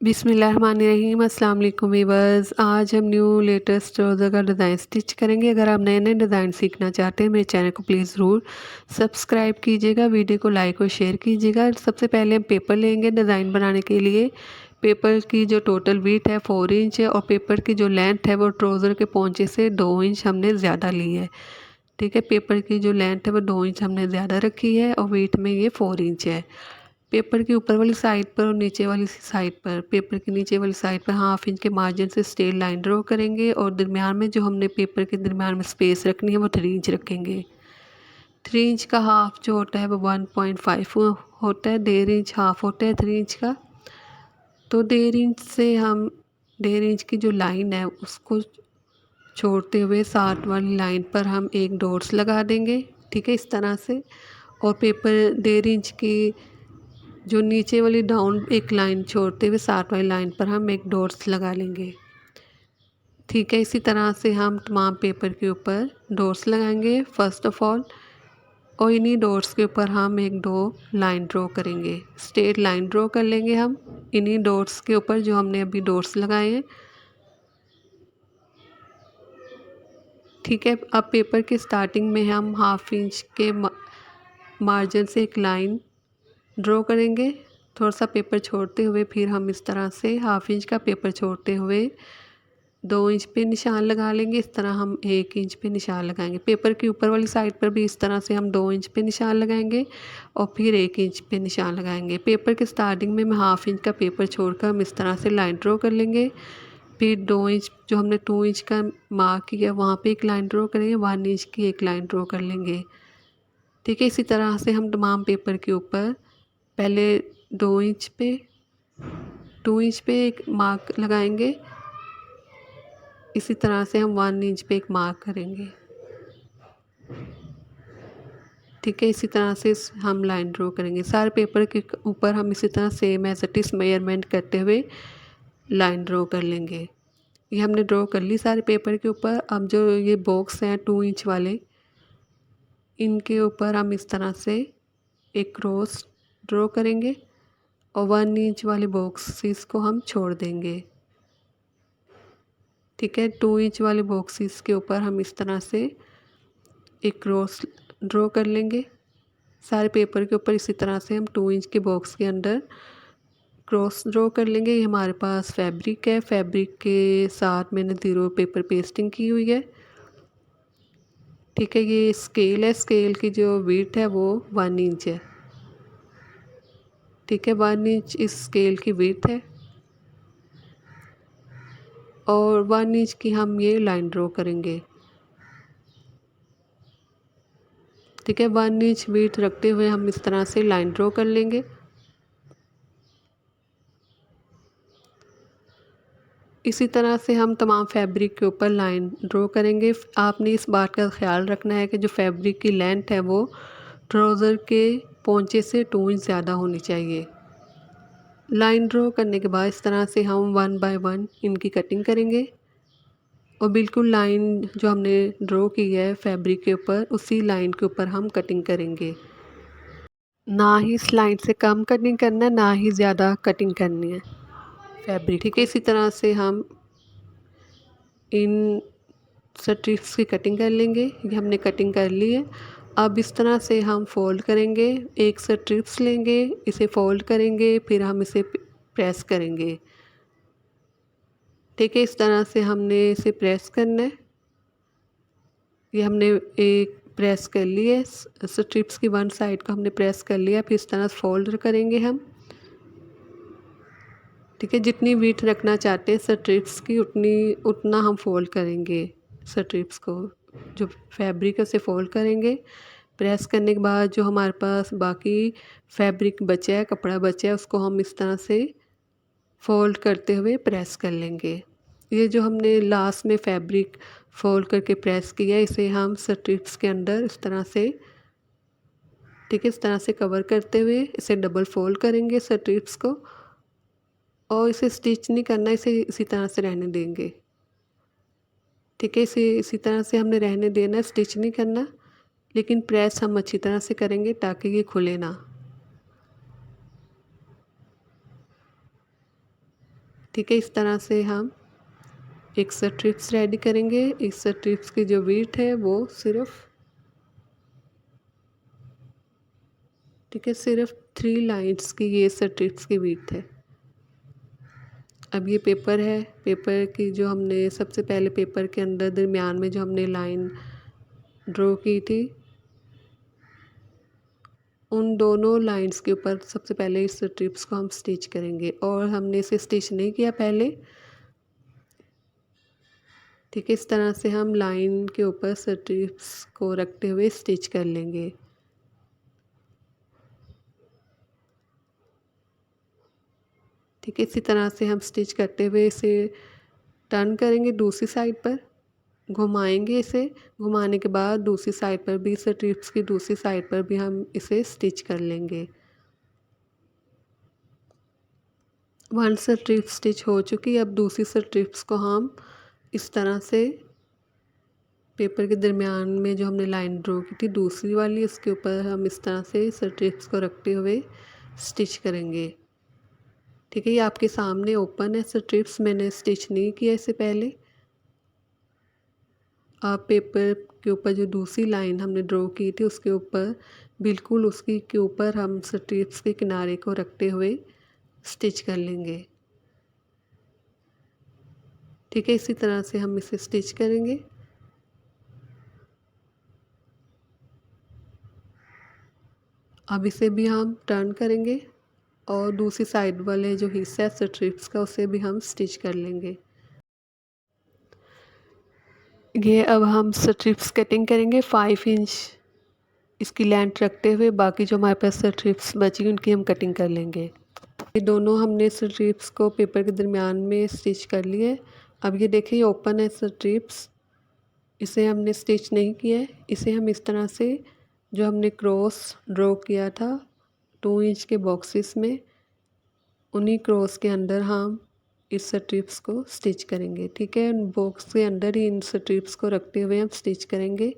बिस्मिल्लाहिर्रहमानिर्रहीम, अस्सलाम वालेकुम वीवर्स। आज हम न्यू लेटेस्ट ट्राउज़र का डिज़ाइन स्टिच करेंगे। अगर आप नए नए डिज़ाइन सीखना चाहते हैं मेरे चैनल को प्लीज़ ज़रूर सब्सक्राइब कीजिएगा, वीडियो को लाइक और शेयर कीजिएगा। सबसे पहले हम पेपर लेंगे डिज़ाइन बनाने के लिए। पेपर की जो टोटल विड्थ है 4 इंच है और पेपर की जो लेंथ है वो ट्राउज़र के पोंचे से 2 इंच हमने ज़्यादा ली है। ठीक है, पेपर की जो लेंथ है वो 2 इंच हमने ज़्यादा रखी है और विड्थ में ये 4 इंच है। पेपर के ऊपर वाली साइड पर और नीचे वाली साइड पर, पेपर के नीचे वाली साइड पर हाफ इंच के मार्जिन से स्ट्रेट लाइन ड्रॉ करेंगे और दरमियान में जो हमने पेपर के दरमियान में स्पेस रखनी है वो 3 इंच रखेंगे। 3 इंच का हाफ जो होता है वो 1.5 होता है, 1.5 इंच हाफ होता है 3 इंच का। तो 1.5 इंच से हम 1.5 इंच की जो लाइन है उसको छोड़ते हुए 60 वाली लाइन पर हम एक डॉट्स लगा देंगे। ठीक है, इस तरह से। और पेपर 1.5 इंच की जो नीचे वाली डाउन एक लाइन छोड़ते हुए 60 वाली लाइन पर हम एक डॉट्स लगा लेंगे। ठीक है, इसी तरह से हम तमाम पेपर के ऊपर डॉट्स लगाएंगे फर्स्ट ऑफ ऑल। और इन्हीं डॉट्स के ऊपर हम एक दो लाइन ड्रॉ करेंगे, स्ट्रेट लाइन ड्रॉ कर लेंगे हम इन्हीं डॉट्स के ऊपर जो हमने अभी डॉट्स लगाए हैं। ठीक है, अब पेपर के स्टार्टिंग में हम हाफ इंच के मार्जिन से एक लाइन ड्रॉ करेंगे, थोड़ा सा पेपर छोड़ते हुए। फिर हम इस तरह से हाफ इंच का पेपर छोड़ते हुए 2 इंच पे निशान लगा लेंगे। इस तरह हम 1 इंच पे निशान लगाएंगे। पेपर के ऊपर वाली साइड पर भी इस तरह से हम 2 इंच पे निशान लगाएंगे और फिर 1 इंच पे निशान लगाएंगे। पेपर के स्टार्टिंग में हम हाफ इंच का पेपर छोड़कर हम इस तरह से लाइन ड्रॉ कर लेंगे। फिर 2 इंच जो हमने 2 इंच का मार्क किया वहाँ पे एक लाइन ड्रॉ करेंगे, 1 इंच की एक लाइन ड्रॉ कर लेंगे। ठीक है, इसी तरह से हम तमाम पेपर के ऊपर पहले 2 इंच पे 2 इंच पे एक मार्क लगाएंगे। इसी तरह से हम 1 इंच पे एक मार्क करेंगे। ठीक है, इसी तरह से हम लाइन ड्रॉ करेंगे। सारे पेपर के ऊपर हम इसी तरह same as it is measurement करते हुए लाइन ड्रॉ कर लेंगे। ये हमने ड्रॉ कर ली सारे पेपर के ऊपर। अब जो ये बॉक्स हैं 2 इंच वाले, इनके ऊपर हम इस तरह से एक क्रॉस ड्रॉ करेंगे और 1 इंच वाले बॉक्सेस को हम छोड़ देंगे। ठीक है, 2 इंच वाले बॉक्सेस के ऊपर हम इस तरह से एक क्रॉस ड्रॉ कर लेंगे। सारे पेपर के ऊपर इसी तरह से हम 2 इंच के बॉक्स के अंदर क्रॉस ड्रॉ कर लेंगे। ये हमारे पास फैब्रिक है, फैब्रिक के साथ मैंने 0 पेपर पेस्टिंग की हुई है। ठीक है, ये स्केल है, स्केल की जो विड्थ है वो 1 इंच है। ठीक है, 1 इंच इस स्केल की विड्थ है और 1 इंच की हम ये लाइन ड्रॉ करेंगे। ठीक है, 1 इंच विड्थ रखते हुए हम इस तरह से लाइन ड्रॉ कर लेंगे। इसी तरह से हम तमाम फैब्रिक के ऊपर लाइन ड्रॉ करेंगे। आपने इस बात का ख्याल रखना है कि जो फैब्रिक की लेंथ है वो ट्राउज़र के पोंचे से 2 इंच ज़्यादा होनी चाहिए। लाइन ड्रॉ करने के बाद इस तरह से हम 1 बाय 1 इनकी कटिंग करेंगे और बिल्कुल लाइन जो हमने ड्रॉ की है फैब्रिक के ऊपर उसी लाइन के ऊपर हम कटिंग करेंगे। ना ही इस लाइन से कम कटिंग करना है, ना ही ज़्यादा कटिंग करनी है फैब्रिक। ठीक है, इसी तरह से हम इन स्ट्रिप्स की कटिंग कर लेंगे। ये हमने कटिंग कर ली है। अब इस तरह से हम फ़ोल्ड करेंगे, एक स्ट्रिप्स लेंगे, इसे फ़ोल्ड करेंगे, फिर हम इसे प्रेस करेंगे। ठीक है, इस तरह से हमने इसे प्रेस करना है। ये हमने एक प्रेस कर ली है, स्ट्रिप्स की वन साइड को हमने प्रेस कर लिया। फिर इस तरह फोल्ड करेंगे हम। ठीक है, जितनी विड्थ रखना चाहते हैं स्ट्रिप्स की उतना हम फोल्ड करेंगे। स्ट्रिप्स को जो फैब्रिक है उसे फोल्ड करेंगे। प्रेस करने के बाद जो हमारे पास बाकी फैब्रिक बचा है, कपड़ा बचा है, उसको हम इस तरह से फोल्ड करते हुए प्रेस कर लेंगे। ये जो हमने लास्ट में फैब्रिक फोल्ड करके प्रेस किया इसे हम स्ट्रिप्स के अंदर इस तरह से, ठीक है, इस तरह से कवर करते हुए इसे डबल फोल्ड करेंगे स्ट्रिप्स को और इसे स्टिच नहीं करना, इसे इसी तरह से रहने देंगे। ठीक है, इसे इसी तरह से हमने रहने देना, स्टिच नहीं करना, लेकिन प्रेस हम अच्छी तरह से करेंगे ताकि ये खुले ना। ठीक है, इस तरह से हम एक स्ट्रिप्स रेडी करेंगे। इस स्ट्रिप्स की जो विड्थ है वो सिर्फ, ठीक है, सिर्फ 3 लाइन्स की ये स्ट्रिप्स की विड्थ है। अब ये पेपर है, पेपर की जो हमने सबसे पहले पेपर के अंदर दरमियान में जो हमने लाइन ड्रॉ की थी, उन दोनों लाइंस के ऊपर सबसे पहले इस स्ट्रिप्स को हम स्टिच करेंगे और हमने इसे स्टिच नहीं किया पहले। ठीक है, इस तरह से हम लाइन के ऊपर स्ट्रिप्स को रखते हुए स्टिच कर लेंगे। ठीक है, इसी तरह से हम स्टिच करते हुए इसे टर्न करेंगे दूसरी साइड पर, घुमाएंगे इसे। घुमाने के बाद दूसरी साइड पर भी, स्ट्रिप्स की दूसरी साइड पर भी हम इसे स्टिच कर लेंगे। 1 स्ट्रिप स्टिच हो चुकी है। अब दूसरी स्ट्रिप्स को हम इस तरह से पेपर के दरमियान में जो हमने लाइन ड्रॉ की थी दूसरी वाली, उसके ऊपर हम इस तरह से स्ट्रिप्स को रखते हुए स्टिच करेंगे। ठीक है, ये आपके सामने ओपन है स्ट्रिप्स, मैंने स्टिच नहीं किया इससे पहले। आप पेपर के ऊपर जो दूसरी लाइन हमने ड्रॉ की थी उसके ऊपर, बिल्कुल उसकी के ऊपर हम स्ट्रिप्स के किनारे को रखते हुए स्टिच कर लेंगे। ठीक है, इसी तरह से हम इसे स्टिच करेंगे। अब इसे भी हम टर्न करेंगे और दूसरी साइड वाले जो हिस्सा है स्ट्रिप्स का उसे भी हम स्टिच कर लेंगे। ये अब हम स्ट्रिप्स कटिंग करेंगे 5 इंच इसकी लेंथ रखते हुए। बाकी जो हमारे पास स्ट्रिप्स बची उनकी हम कटिंग कर लेंगे। ये दोनों हमने स्ट्रिप्स को पेपर के दरमियान में स्टिच कर लिए। अब ये देखिए ओपन है स्ट्रिप्स, इसे हमने स्टिच नहीं किया है। इसे हम इस तरह से जो हमने क्रॉस ड्रॉ किया था 2 इंच के बॉक्सेस में, उन्हीं क्रॉस के अंदर हम इस स्ट्रिप्स को स्टिच करेंगे। ठीक है, बॉक्स के अंदर ही इन स्ट्रिप्स को रखते हुए हम स्टिच करेंगे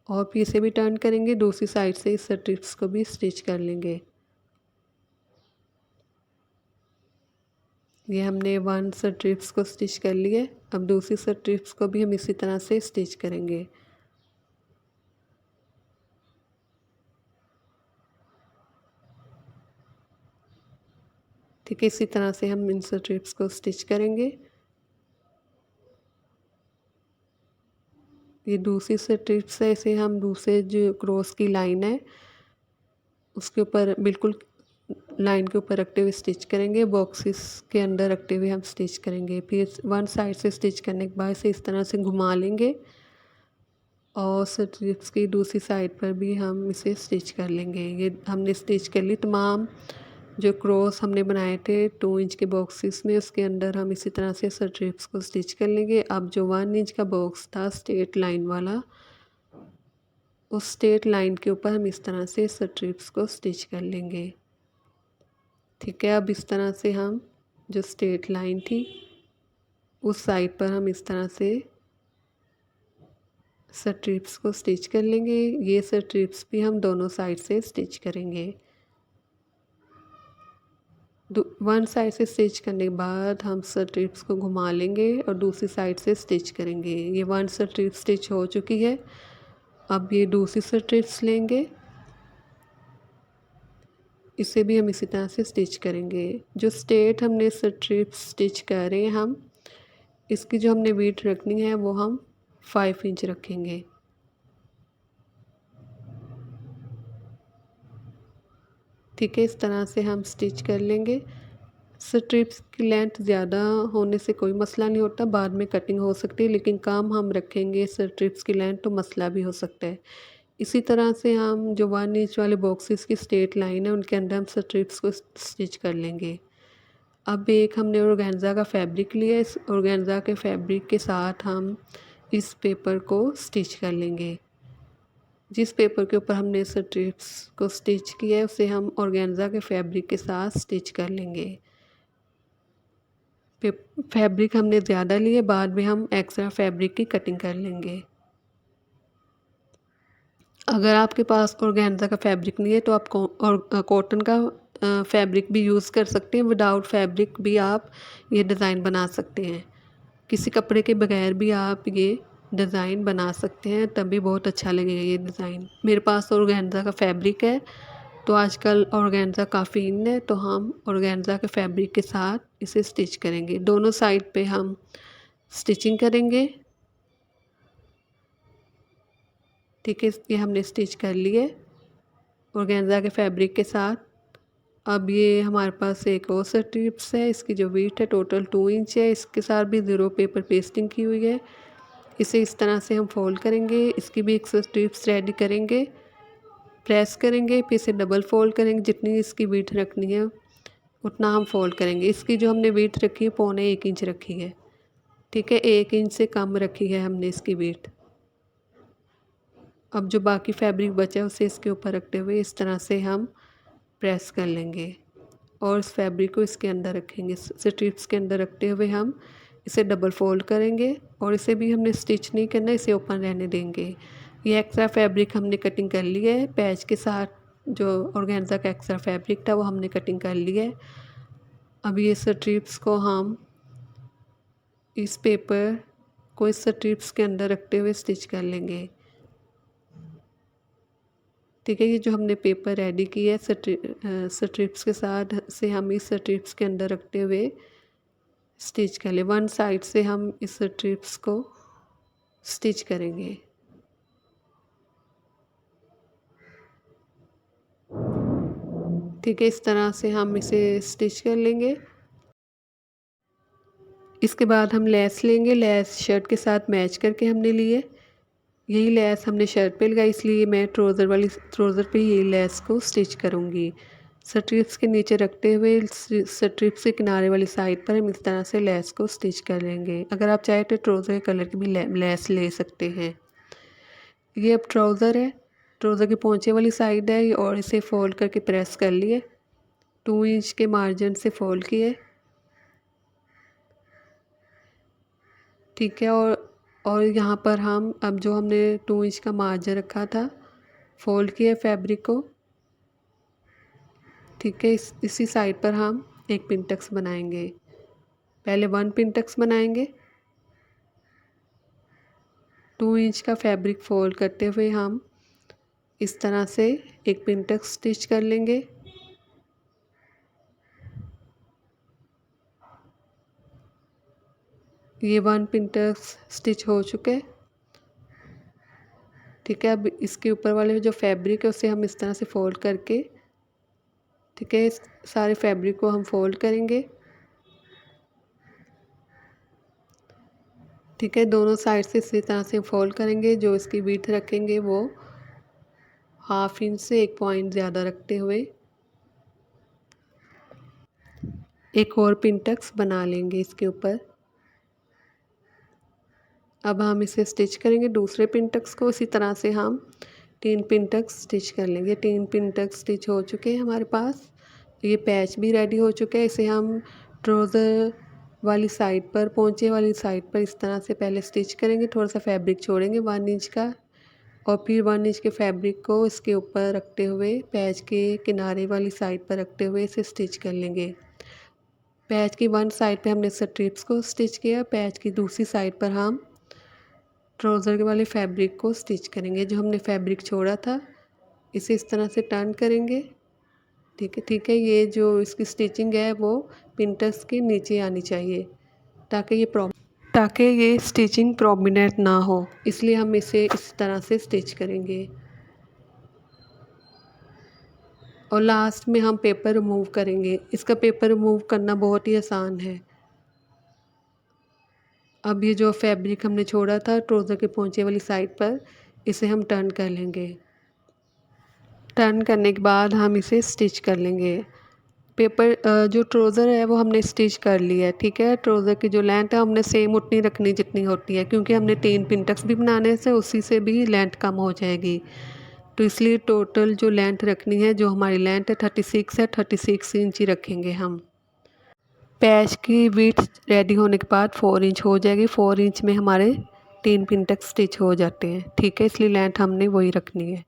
और फिर इसे भी टर्न करेंगे, दूसरी साइड से इस स्ट्रिप्स को भी स्टिच कर लेंगे। ये हमने 1 स्ट्रिप्स को स्टिच कर लिए। अब दूसरी स्ट्रिप्स को भी हम इसी तरह से स्टिच करेंगे। ठीक है, इसी तरह से हम इन स्ट्रिप्स को स्टिच करेंगे। ये दूसरी स्ट्रिप्स है, इसे हम दूसरे जो क्रॉस की लाइन है उसके ऊपर बिल्कुल लाइन के ऊपर रखते हुए स्टिच करेंगे, बॉक्सेस के अंदर रखते हुए हम स्टिच करेंगे। फिर 1 साइड से स्टिच करने के बाद इसे इस तरह से घुमा लेंगे और स्ट्रिप्स की दूसरी साइड पर भी हम इसे स्टिच कर लेंगे। ये हमने स्टिच कर ली तमाम जो क्रॉस हमने बनाए थे 2 इंच के बॉक्सेस में, उसके अंदर हम इसी तरह से स्ट्रिप्स को स्टिच कर लेंगे। अब जो 1 इंच का बॉक्स था स्ट्रेट लाइन वाला, उस स्ट्रेट लाइन के ऊपर हम इस तरह से स्ट्रिप्स को स्टिच कर लेंगे। ठीक है, अब इस तरह से हम जो स्ट्रेट लाइन थी उस साइड पर हम इस तरह से स्ट्रिप्स को स्टिच कर लेंगे। ये स्ट्रिप्स भी हम दोनों साइड से स्टिच करेंगे। 1 साइड से स्टिच करने के बाद हम स्ट्रिप्स को घुमा लेंगे और दूसरी साइड से स्टिच करेंगे। ये 1 स्ट्रिप स्टिच हो चुकी है। अब ये दूसरी स्ट्रिप्स लेंगे, इसे भी हम इसी तरह से स्टिच करेंगे। जो स्ट्रेट हमने स्ट्रिप्स स्टिच कर रहे हैं हम, इसकी जो हमने विड्थ रखनी है वो हम 5 इंच रखेंगे। ठीक है, इस तरह से हम स्टिच कर लेंगे। स्ट्रिप्स की लेंथ ज़्यादा होने से कोई मसला नहीं होता, बाद में कटिंग हो सकती है, लेकिन कम हम रखेंगे स्ट्रिप्स की लेंथ तो मसला भी हो सकता है। इसी तरह से हम जो 1 इंच वाले बॉक्सेस की स्ट्रेट लाइन है उनके अंदर हम स्ट्रिप्स को स्टिच कर लेंगे। अब एक हमने ऑर्गेन्जा का फैब्रिक लिया, इस ऑर्गेन्जा के फैब्रिक के साथ हम इस पेपर को स्टिच कर लेंगे। जिस पेपर के ऊपर हमने स्ट्रिप्स को स्टिच किया है उसे हम ऑर्गेन्जा के फैब्रिक के साथ स्टिच कर लेंगे। फैब्रिक हमने ज़्यादा लिए, बाद में हम एक्स्ट्रा फैब्रिक की कटिंग कर लेंगे। अगर आपके पास ऑर्गेन्जा का फैब्रिक नहीं है तो आप कॉटन का फैब्रिक भी यूज़ कर सकते हैं, विदाउट फैब्रिक भी आप ये डिज़ाइन बना सकते हैं। किसी कपड़े के बगैर भी आप ये डिज़ाइन बना सकते हैं, तब भी बहुत अच्छा लगेगा ये डिज़ाइन। मेरे पास ऑर्गेन्जा का फैब्रिक है, तो आजकल ऑर्गेन्जा काफ़ी इन है, तो हम ऑर्गेन्जा के फैब्रिक के साथ इसे स्टिच करेंगे। दोनों साइड पे हम स्टिचिंग करेंगे। ठीक है, ये हमने स्टिच कर लिए ऑर्गेन्जा के फैब्रिक के साथ। अब ये हमारे पास एक और स्ट्रिप्स है, इसकी जो वीथ है टोटल 2 इंच है, इसके साथ भी ज़ीरो पेपर पेस्टिंग की हुई है। इसे इस तरह से हम फोल्ड करेंगे, इसकी भी एक स्ट्रिप्स रेडी करेंगे, प्रेस करेंगे, फिर इसे डबल फोल्ड करेंगे। जितनी इसकी वीथ रखनी है उतना हम फोल्ड करेंगे। इसकी जो हमने वीथ रखी है 1.25 इंच रखी है। ठीक है, 1 इंच से कम रखी है हमने इसकी वीथ। अब जो बाकी फैब्रिक बचा है उसे इसके ऊपर रखते हुए इस तरह से हम प्रेस कर लेंगे और इस फैब्रिक को इसके अंदर रखेंगे। स्ट्रिप्स के अंदर रखते हुए हम इसे डबल फोल्ड करेंगे और इसे भी हमने स्टिच नहीं करना, इसे ओपन रहने देंगे। ये एक्स्ट्रा फैब्रिक हमने कटिंग कर लिया है पैच के साथ, जो ऑर्गेन्जा का एक्स्ट्रा फैब्रिक था वो हमने कटिंग कर लिया है। अब ये स्ट्रिप्स को हम इस पेपर को इस स्ट्रिप्स के अंदर रखते हुए स्टिच कर लेंगे। ठीक है, ये जो हमने पेपर रेडी किया है स्ट्रिप्स के साथ से हम इस स्ट्रिप्स के अंदर रखते हुए स्टिच कर ले। वन साइड से हम इस स्ट्रिप्स को स्टिच करेंगे। ठीक है, इस तरह से हम इसे स्टिच कर लेंगे। इसके बाद हम लेस लेंगे, लेस शर्ट के साथ मैच करके हमने लिए। यही लेस हमने शर्ट पे लगाई, इसलिए मैं ट्राउज़र पे यही लेस को स्टिच करूँगी। स्ट्रिप्स के नीचे रखते हुए स्ट्रिप्स के किनारे वाली साइड पर हम इस तरह से लेस को स्टिच कर लेंगे। अगर आप चाहे तो ट्राउज़र के कलर की भी लेस ले सकते हैं। ये अब ट्राउज़र है, ट्राउज़र के पोंचे वाली साइड है और इसे फोल्ड करके प्रेस कर लिए, 2 इंच के मार्जिन से फोल्ड किए। ठीक है, और यहाँ पर हम अब जो हमने 2 इंच का मार्जिन रखा था फोल्ड किया फैब्रिक को। ठीक है, इसी साइड पर हम एक पिनटक्स बनाएंगे। पहले 1 पिनटक्स बनाएंगे। 2 इंच का फैब्रिक फोल्ड करते हुए हम इस तरह से एक पिनटक्स स्टिच कर लेंगे। ये 1 पिनटक्स स्टिच हो चुके। ठीक है, अब इसके ऊपर वाले जो फैब्रिक है उसे हम इस तरह से फोल्ड करके, ठीक है, इस सारे फैब्रिक को हम फोल्ड करेंगे। ठीक है, दोनों साइड से इसी तरह से फोल्ड करेंगे। जो इसकी विड्थ रखेंगे वो 1/2 इंच से 1 पॉइंट ज़्यादा रखते हुए एक और पिनटक्स बना लेंगे इसके ऊपर। अब हम इसे स्टिच करेंगे दूसरे पिनटक्स को। इसी तरह से हम 3 पिनटक्स स्टिच कर लेंगे। 3 पिनटक्स स्टिच हो चुके हैं हमारे पास। ये पैच भी रेडी हो चुका है। इसे हम ट्राउज़र वाली साइड पर, पोंचे वाली साइड पर इस तरह से पहले स्टिच करेंगे। थोड़ा सा फैब्रिक छोड़ेंगे 1 इंच का और फिर 1 इंच के फैब्रिक को इसके ऊपर रखते हुए पैच के किनारे वाली साइड पर रखते हुए इसे स्टिच कर लेंगे। पैच की 1 साइड पे हमने स्ट्रिप्स को स्टिच किया, पैच की दूसरी साइड पर हम ट्राउज़र के वाले फैब्रिक को स्टिच करेंगे। जो हमने फैब्रिक छोड़ा था इसे इस तरह से टर्न करेंगे। ठीक है, ये जो इसकी स्टिचिंग है वो पिनटक्स के नीचे आनी चाहिए ताकि ये स्टिचिंग प्रोमिनेंट ना हो, इसलिए हम इसे इस तरह से स्टिच करेंगे। और लास्ट में हम पेपर रिमूव करेंगे। इसका पेपर रिमूव करना बहुत ही आसान है। अब ये जो फैब्रिक हमने छोड़ा था ट्राउज़र के पोंचे वाली साइड पर, इसे हम टर्न कर लेंगे। टर्न करने के बाद हम इसे स्टिच कर लेंगे। पेपर जो ट्राउज़र है वो हमने स्टिच कर लिया है। ठीक है, ट्राउज़र की जो लेंथ है हमने सेम उतनी रखनी जितनी होती है, क्योंकि हमने 3 पिनटक्स भी बनाने से उसी से भी लेंथ कम हो जाएगी। तो इसलिए टोटल जो लेंथ रखनी है, जो हमारी लेंथ है 36 है, 36 इंच ही रखेंगे हम। पैच की विड्थ रेडी होने के बाद 4 इंच हो जाएगी। 4 इंच में हमारे 3 पिनटक्स स्टिच हो जाते हैं। ठीक है, इसलिए लेंथ हमने वही रखनी है।